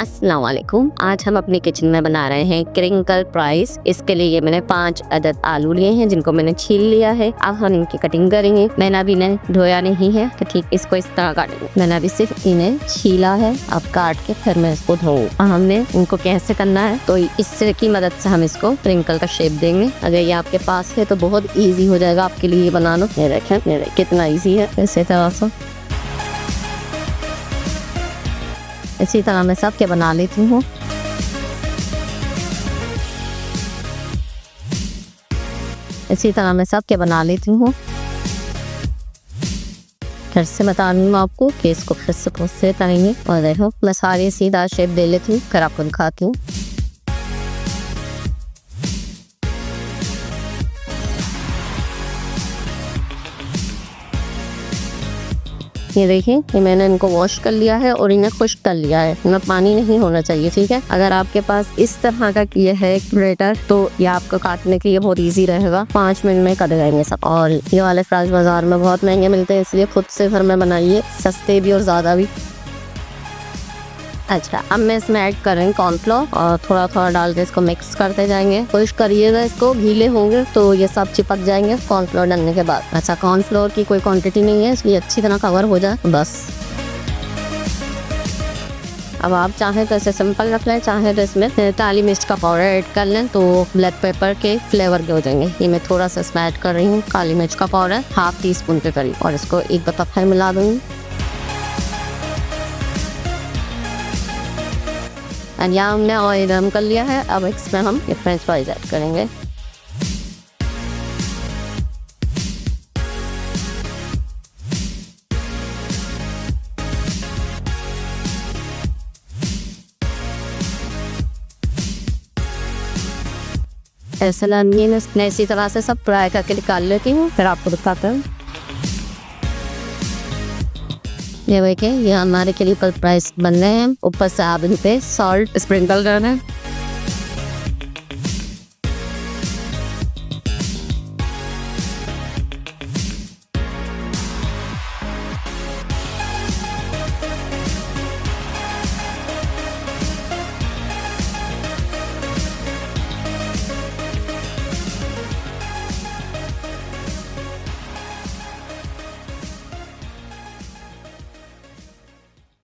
अस्सलाम वालेकुम। आज हम अपने किचन में बना रहे हैं क्रिंकल फ्राइज। इसके लिए मैंने 5 अदद आलू लिए हैं जिनको मैंने छील लिया है। अब हम इनकी कटिंग करेंगे। मैंने अभी इन्हें धोया नहीं है तो ठीक इसको इस तरह काटेंगे। मैंने अभी सिर्फ इन्हें छीला है। अब काट के फिर मैं इसको धोऊँ। हमने इनको कैसे करना है तो इससे की मदद से हम इसको क्रिंकल का शेप देंगे। अगर ये आपके पास है तो बहुत ईजी हो जाएगा आपके लिए बनाना। ये देखें कितना ईजी है। इसी तरह से इसी तरह मैं सब के बना लेती हूँ। इसी तरह मैं सब के बना लेती हूँ। फिर से बता रही हूँ आपको कि इसको फिर से प्रोसेस करेंगे। और देखो मैं सारे सीधा शेप दे लेती हूँ फिर आपको दिखाती हूँ। ये देखिए ये मैंने इनको वॉश कर लिया है और इन्हें खुश्क कर लिया है। इनमें पानी नहीं होना चाहिए, ठीक है। अगर आपके पास इस तरह का ये है ग्रेटर तो ये आपको काटने के लिए बहुत इजी रहेगा। 5 मिनट में कट जाएंगे सब। और ये वाले फ्राइज बाजार में बहुत महंगे मिलते हैं, इसलिए खुद से घर में बनाइए, सस्ते भी और ज़्यादा भी। अच्छा, अब मैं इसमें ऐड करेंगे कॉर्नफ्लोर और थोड़ा थोड़ा डाल के इसको मिक्स करते जाएंगे। कोशिश करिएगा इसको गीले होंगे तो ये सब चिपक जाएंगे कॉर्नफ्लोर डालने के बाद। अच्छा, कॉर्नफ्लोर की कोई क्वांटिटी नहीं है इसलिए अच्छी तरह कवर हो जाए बस। अब आप चाहें तो इसे सिंपल रख लें, चाहें तो इसमें काली मिर्च का पाउडर ऐड कर लें तो ब्लैक पेपर के फ्लेवर के हो जाएंगे। ये मैं थोड़ा सा इसमें ऐड कर रही हूँ काली मिर्च का पाउडर, ½ टीस्पून के करीब। और इसको एक बार फिर मिला दूँगी। और यहाँ हमने ऑयल गरम कर लिया है। अब इसमें हम ये फ्रेंच फ्राइज ऐड करेंगे। ऐसे मैं इसी तरह से सब फ्राई करके निकाल लेती हूँ फिर आपको दिखाता हूँ। ये देखिए ये हमारे क्रिंकल फ्राइज बन रहे हैं। ऊपर से आप इन पे सॉल्ट स्प्रिंकल करना है।